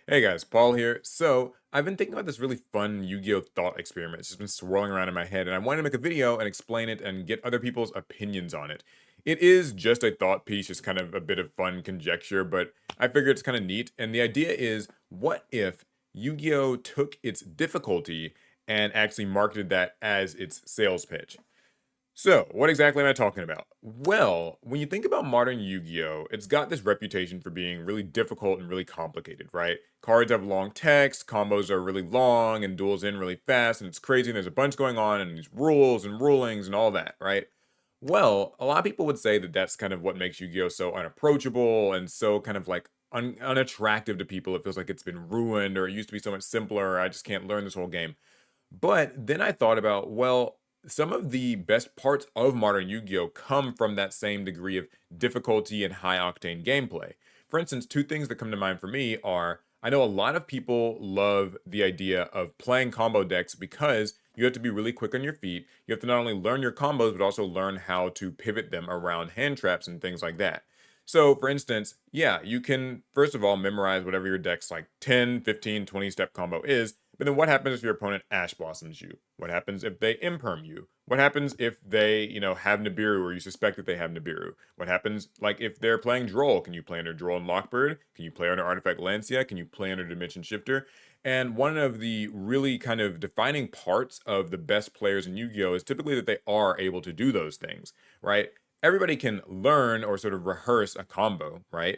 Hey guys, Paul here. So, I've been thinking about this really fun Yu-Gi-Oh! Thought experiment. It's just been swirling around in my head, and I wanted to make a video and explain it and get other people's opinions on it. It is just a thought piece, just kind of a bit of fun conjecture, but I figured it's kind of neat. And the idea is, what if Yu-Gi-Oh! Took its difficulty and actually marketed that as its sales pitch? So, what exactly am I talking about? Well, when you think about modern Yu-Gi-Oh, it's got this reputation for being really difficult and really complicated, right? Cards have long text, combos are really long, and duels end really fast, and it's crazy, and there's a bunch going on, and these rules and rulings and all that, right? Well, a lot of people would say that that's kind of what makes Yu-Gi-Oh so unapproachable and so kind of like unattractive to people. It feels like it's been ruined, or it used to be so much simpler, or I just can't learn this whole game. But then I thought about, well, some of the best parts of modern Yu-Gi-Oh come from that same degree of difficulty and high octane gameplay. For instance, two things that come to mind for me are I know a lot of people love the idea of playing combo decks because you have to be really quick on your feet. You have to not only learn your combos, but also learn how to pivot them around hand traps and things like that. So, for instance, yeah, you can first of all memorize whatever your deck's like 10, 15, 20 step combo is, but then what happens if your opponent Ash Blossoms you? What happens if they Imperm you? What happens if they, have Nibiru or you suspect that they have Nibiru? What happens, like, if they're playing Droll? Can you play under Droll and Lockbird? Can you play under Artifact Lancia? Can you play under Dimension Shifter? And one of the really kind of defining parts of the best players in Yu-Gi-Oh! Is typically that they are able to do those things, right? Everybody can learn or sort of rehearse a combo, right?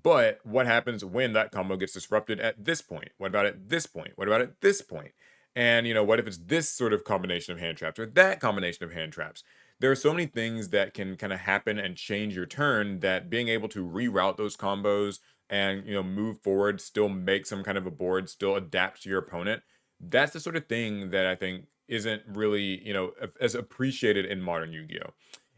But what happens when that combo gets disrupted at this point? What about at this point? What about at this point? And what if it's this sort of combination of hand traps or that combination of hand traps? There are so many things that can kind of happen and change your turn that being able to reroute those combos and move forward, still make some kind of a board, still adapt to your opponent. That's the sort of thing that I think isn't really, as appreciated in modern Yu-Gi-Oh!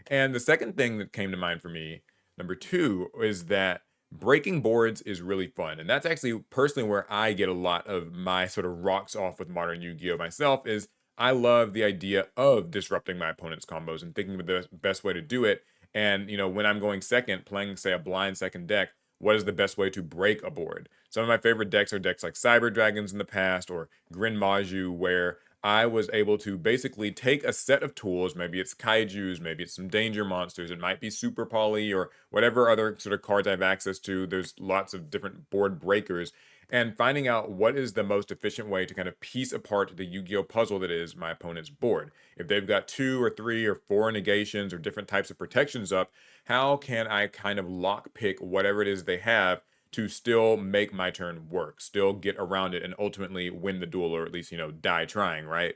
And the second thing that came to mind for me, number two, is that breaking boards is really fun. And that's actually personally where I get a lot of my sort of rocks off with modern Yu-Gi-Oh! Myself is I love the idea of disrupting my opponent's combos and thinking of the best way to do it. And when I'm going second, playing say a blind second deck, what is the best way to break a board? Some of my favorite decks are decks like Cyber Dragons in the past or Grin Maju, where I was able to basically take a set of tools, maybe it's kaijus, maybe it's some danger monsters, it might be Super Poly or whatever other sort of cards I have access to. There's lots of different board breakers, and finding out what is the most efficient way to kind of piece apart the Yu-Gi-Oh puzzle that is my opponent's board. If they've got two or three or four negations or different types of protections up, how can I kind of lock pick whatever it is they have to still make my turn work, still get around it, and ultimately win the duel, or at least, die trying, right?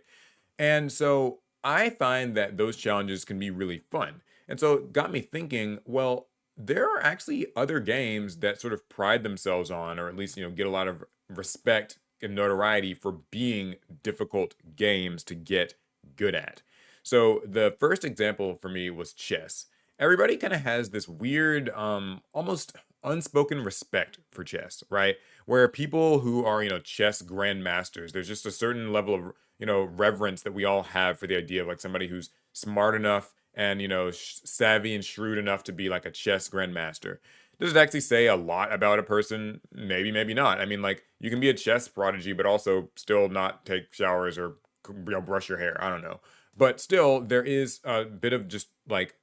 And so I find that those challenges can be really fun. And so it got me thinking, well, there are actually other games that sort of pride themselves on, or at least, get a lot of respect and notoriety for being difficult games to get good at. So the first example for me was chess. Everybody kind of has this weird, almost unspoken respect for chess, right? Where people who are, chess grandmasters, there's just a certain level of reverence that we all have for the idea of like somebody who's smart enough and savvy and shrewd enough to be like a chess grandmaster. Does it actually say a lot about a person? Maybe, maybe not. I mean, like you can be a chess prodigy, but also still not take showers or brush your hair. I don't know, but still, there is a bit of just like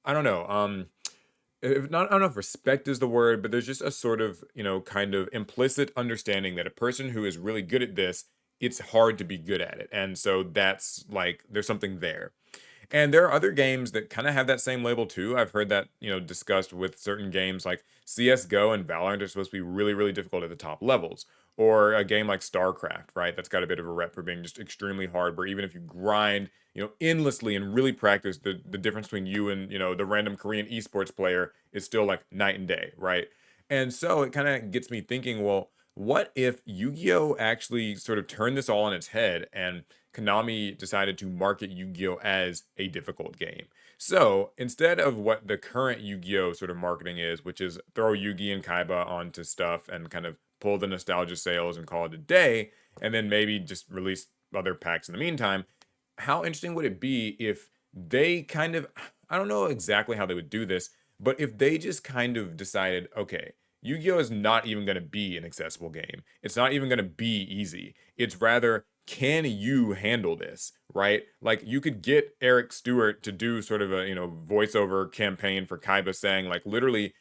I don't know. If not, I don't know if respect is the word, but there's just a sort of, kind of implicit understanding that a person who is really good at this, it's hard to be good at it. And so that's like, there's something there. And there are other games that kind of have that same label too. I've heard that, discussed with certain games like CS:GO and Valorant are supposed to be really, really difficult at the top levels. Or a game like StarCraft, right? That's got a bit of a rep for being just extremely hard, where even if you grind, endlessly and really practice, the difference between you and, the random Korean esports player is still like night and day, right? And so it kind of gets me thinking, well, what if Yu-Gi-Oh actually sort of turned this all on its head and Konami decided to market Yu-Gi-Oh as a difficult game? So instead of what the current Yu-Gi-Oh sort of marketing is, which is throw Yugi and Kaiba onto stuff and kind of pull the nostalgia sales and call it a day, and then maybe just release other packs in the meantime, how interesting would it be if they kind of, I don't know exactly how they would do this, but if they just kind of decided, okay, Yu-Gi-Oh is not even going to be an accessible game. It's not even going to be easy. It's rather, can you handle this, right? Like you could get Eric Stewart to do sort of a, voiceover campaign for Kaiba saying like literally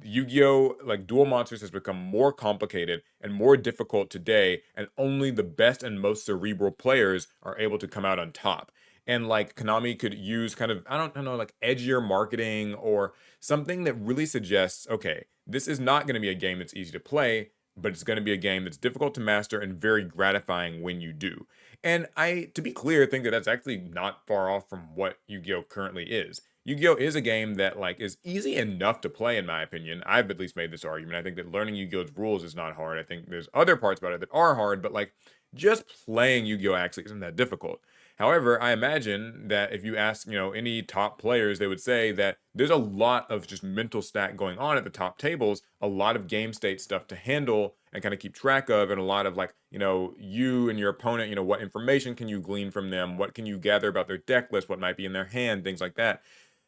Yu-Gi-Oh! Like Duel Monsters has become more complicated and more difficult today, and only the best and most cerebral players are able to come out on top. And like Konami could use kind of, I don't know, like edgier marketing or something that really suggests, okay, this is not going to be a game that's easy to play, but it's going to be a game that's difficult to master and very gratifying when you do. And I, to be clear, think that that's actually not far off from what Yu-Gi-Oh currently is. Yu-Gi-Oh is a game that like is easy enough to play in my opinion. I've at least made this argument. I think that learning Yu-Gi-Oh's rules is not hard. I think there's other parts about it that are hard, but like just playing Yu-Gi-Oh actually isn't that difficult. However, I imagine that if you ask, any top players, they would say that there's a lot of just mental stack going on at the top tables, a lot of game state stuff to handle and kind of keep track of, and a lot of like, you and your opponent, what information can you glean from them? What can you gather about their deck list? What might be in their hand? Things like that.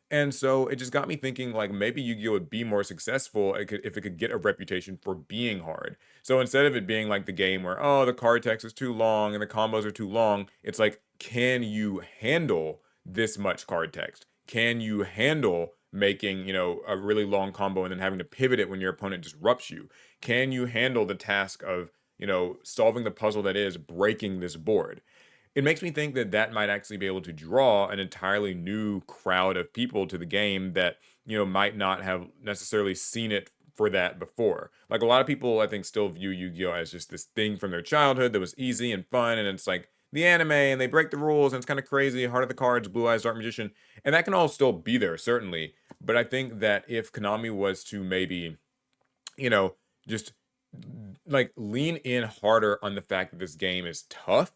And so it just got me thinking like maybe Yu-Gi-Oh would be more successful if it could get a reputation for being hard. So instead of it being like the game where, oh, the card text is too long and the combos are too long, it's like, can you handle this much card text? Can you handle making, a really long combo and then having to pivot it when your opponent disrupts you? Can you handle the task of, solving the puzzle that is breaking this board? It makes me think that that might actually be able to draw an entirely new crowd of people to the game that, might not have necessarily seen it for that before. Like a lot of people, I think, still view Yu-Gi-Oh as just this thing from their childhood that was easy and fun, and it's like the anime, and they break the rules, and it's kind of crazy. Heart of the Cards, Blue Eyes, Dark Magician, and that can all still be there certainly. But I think that if Konami was to maybe, you know, just like lean in harder on the fact that this game is tough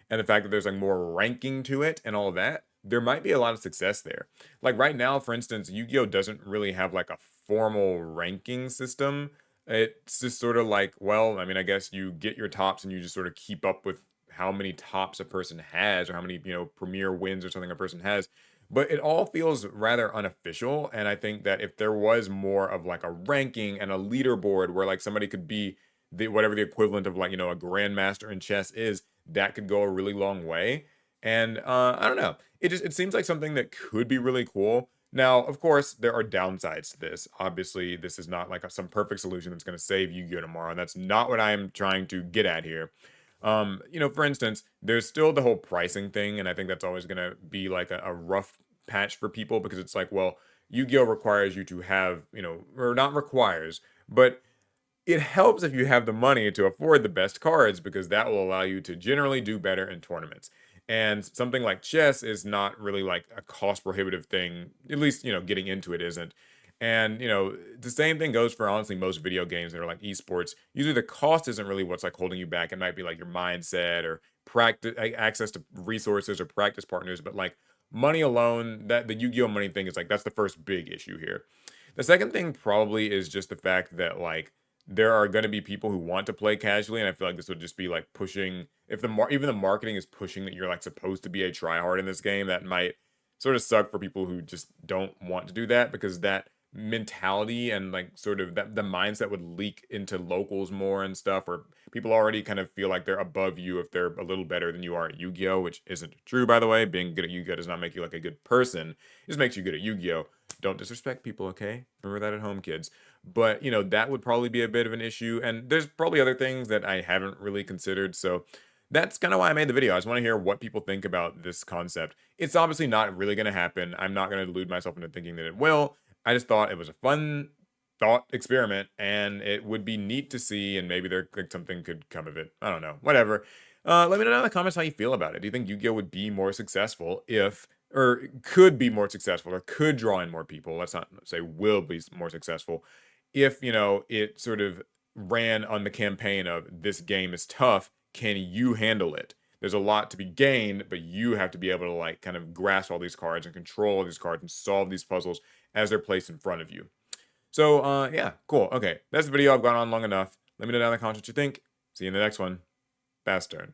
and the fact that there's like more ranking to it and all of that, there might be a lot of success there. Like right now, for instance, Yu-Gi-Oh doesn't really have like a formal ranking system. It's just sort of like, well, I mean, I guess you get your tops and you just sort of keep up with how many tops a person has or how many, premier wins or something a person has. But it all feels rather unofficial. And I think that if there was more of like a ranking and a leaderboard where like somebody could be the whatever the equivalent of like, a grandmaster in chess is, that could go a really long way. And I don't know. It seems like something that could be really cool. Now, of course, there are downsides to this. Obviously, this is not like some perfect solution that's going to save Yu-Gi-Oh tomorrow. And that's not what I am trying to get at here. For instance, there's still the whole pricing thing, and I think that's always gonna be like a rough patch for people because it's like, well, Yu-Gi-Oh requires you to have, or not requires, but it helps if you have the money to afford the best cards because that will allow you to generally do better in tournaments. And something like chess is not really like a cost prohibitive thing, at least, getting into it isn't. And, the same thing goes for honestly most video games that are like esports. Usually the cost isn't really what's like holding you back. It might be like your mindset or practice access to resources or practice partners, but like money alone, that the Yu-Gi-Oh money thing is like that's the first big issue here. The second thing probably is just the fact that like there are going to be people who want to play casually, and I feel like this would just be like pushing. If even the marketing is pushing that you're like supposed to be a tryhard in this game, that might sort of suck for people who just don't want to do that because that mentality and like sort of that the mindset would leak into locals more and stuff, where people already kind of feel like they're above you if they're a little better than you are at Yu-Gi-Oh, which isn't true by the way. Being good at Yu-Gi-Oh does not make you like a good person. It just makes you good at Yu-Gi-Oh. Don't disrespect people, okay? Remember that at home, kids. But, that would probably be a bit of an issue. And there's probably other things that I haven't really considered. So that's kind of why I made the video. I just want to hear what people think about this concept. It's obviously not really going to happen. I'm not going to delude myself into thinking that it will. I just thought it was a fun thought experiment and it would be neat to see. And maybe there like something could come of it. I don't know. Whatever. Let me know in the comments how you feel about it. Do you think Yu-Gi-Oh would be more successful if or could be more successful or could draw in more people? Let's not say will be more successful if it sort of ran on the campaign of this game is tough, can you handle it? There's a lot to be gained, but you have to be able to like kind of grasp all these cards and control all these cards and solve these puzzles as they're placed in front of you. So yeah, cool. Okay, that's the video. I've gone on long enough. Let me know down in the comments what you think. See you in the next one. Fast turn.